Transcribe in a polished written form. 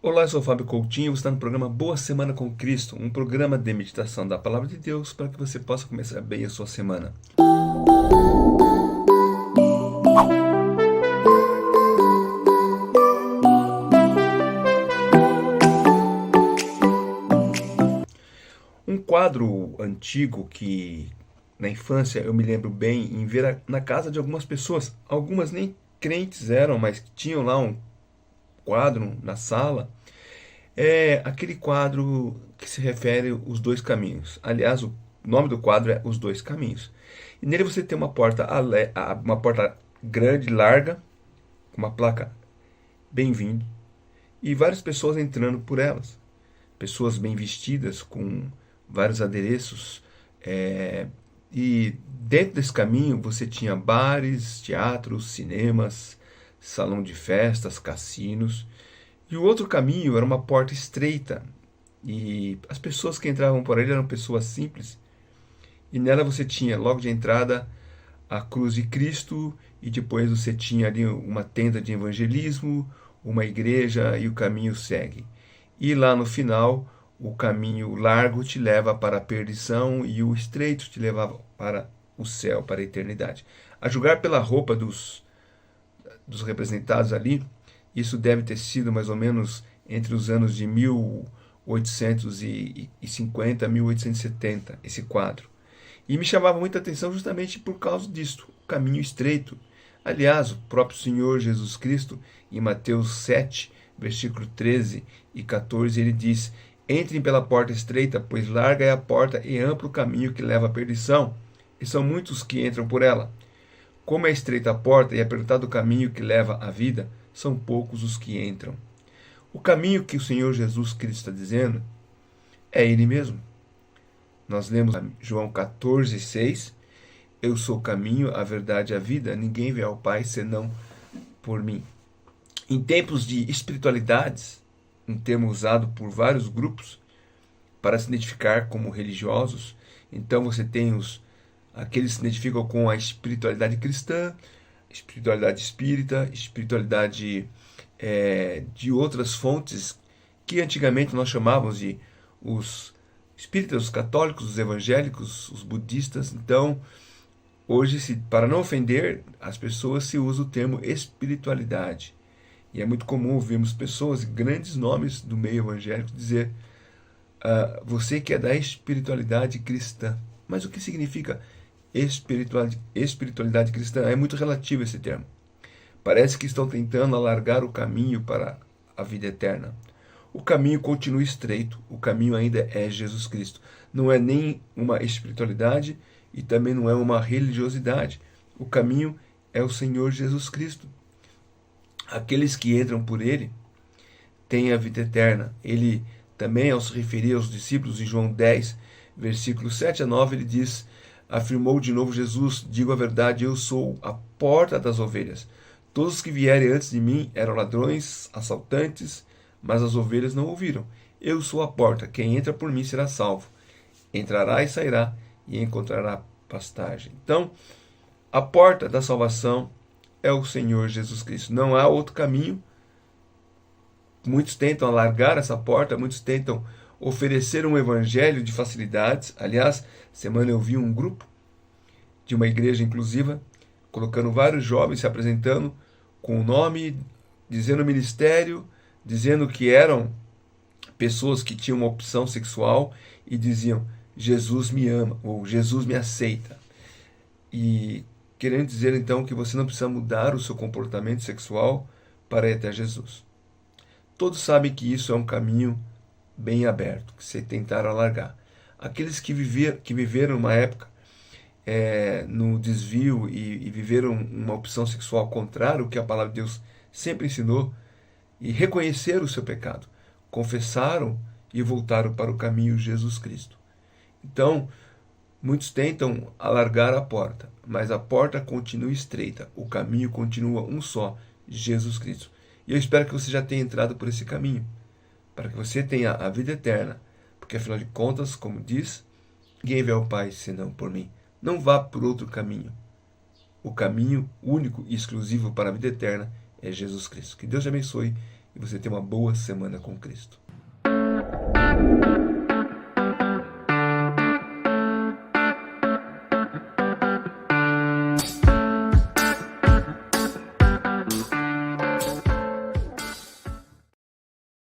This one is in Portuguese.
Olá, eu sou o Fábio Coutinho, você está no programa Boa Semana com Cristo, um programa de meditação da Palavra de Deus para que você possa começar bem a sua semana. Um quadro antigo que na infância eu me lembro bem em ver na casa de algumas pessoas, algumas nem crentes eram, mas tinham lá um quadro na sala. É aquele quadro que se refere aos dois caminhos. Aliás, o nome do quadro é Os Dois Caminhos. E nele você tem uma porta grande, larga, com uma placa Bem-vindo, e várias pessoas entrando por elas. Pessoas bem vestidas, com vários adereços. é, e dentro desse caminho você tinha bares, teatros, cinemas, salão de festas, cassinos. E o outro caminho era uma porta estreita, e as pessoas que entravam por ele eram pessoas simples. E nela você tinha, logo de entrada, a cruz de Cristo, e depois você tinha ali uma tenda de evangelismo, uma igreja, e o caminho segue. E lá no final, o caminho largo te leva para a perdição e o estreito te leva para o céu, para a eternidade. A julgar pela roupa dos representados ali, isso deve ter sido mais ou menos entre os anos de 1850 a 1870, esse quadro. E me chamava muita atenção justamente por causa disto, o caminho estreito. Aliás, o próprio Senhor Jesus Cristo, em Mateus 7, versículo 13 e 14, ele diz: Entrem pela porta estreita, pois larga é a porta e amplo o caminho que leva à perdição, e são muitos que entram por ela. Como é estreita a porta e apertado o caminho que leva à vida, são poucos os que entram. O caminho que o Senhor Jesus Cristo está dizendo é Ele mesmo. Nós lemos João 14,6: Eu sou o caminho, a verdade e a vida, ninguém vê ao Pai senão por mim. Em tempos de espiritualidades, um termo usado por vários grupos para se identificar como religiosos, então você tem aqueles que se identificam com a espiritualidade cristã, espiritualidade espírita, espiritualidade de outras fontes que antigamente nós chamávamos de os espíritas, os católicos, os evangélicos, os budistas. Então, hoje, para não ofender as pessoas, se usa o termo espiritualidade. E é muito comum ouvirmos pessoas, grandes nomes do meio evangélico, dizer: você que é da espiritualidade cristã. Mas o que significa espiritualidade cristã? É muito relativo esse termo. Parece que estão tentando alargar o caminho para a vida eterna. O caminho continua estreito, o caminho ainda é Jesus Cristo. Não é nem uma espiritualidade e também não é uma religiosidade. O caminho é o Senhor Jesus Cristo. Aqueles que entram por ele têm a vida eterna. Ele também, ao se referir aos discípulos, em João 10, versículos 7 a 9, ele diz: afirmou de novo Jesus: digo a verdade, eu sou a porta das ovelhas. Todos os que vierem antes de mim eram ladrões, assaltantes, mas as ovelhas não ouviram. Eu sou a porta, quem entra por mim será salvo. Entrará e sairá e encontrará pastagem. Então, a porta da salvação é o Senhor Jesus Cristo. Não há outro caminho. Muitos tentam alargar essa porta, muitos tentam oferecer um evangelho de facilidades. Aliás, semana eu vi um grupo de uma igreja inclusiva colocando vários jovens se apresentando com o nome, dizendo ministério, dizendo que eram pessoas que tinham uma opção sexual e diziam: Jesus me ama ou Jesus me aceita. E querendo dizer então que você não precisa mudar o seu comportamento sexual para ir até Jesus. Todos sabem que isso é um caminho bem aberto, que se tentaram alargar. Aqueles que viveram uma época no desvio e viveram uma opção sexual contrária ao que a palavra de Deus sempre ensinou, e reconheceram o seu pecado, confessaram e voltaram para o caminho Jesus Cristo. Então, muitos tentam alargar a porta, mas a porta continua estreita, o caminho continua um só, Jesus Cristo. E eu espero que você já tenha entrado por esse caminho, para que você tenha a vida eterna, porque afinal de contas, como diz, ninguém vê ao Pai senão por mim. Não vá por outro caminho. O caminho único e exclusivo para a vida eterna é Jesus Cristo. Que Deus te abençoe e você tenha uma boa semana com Cristo.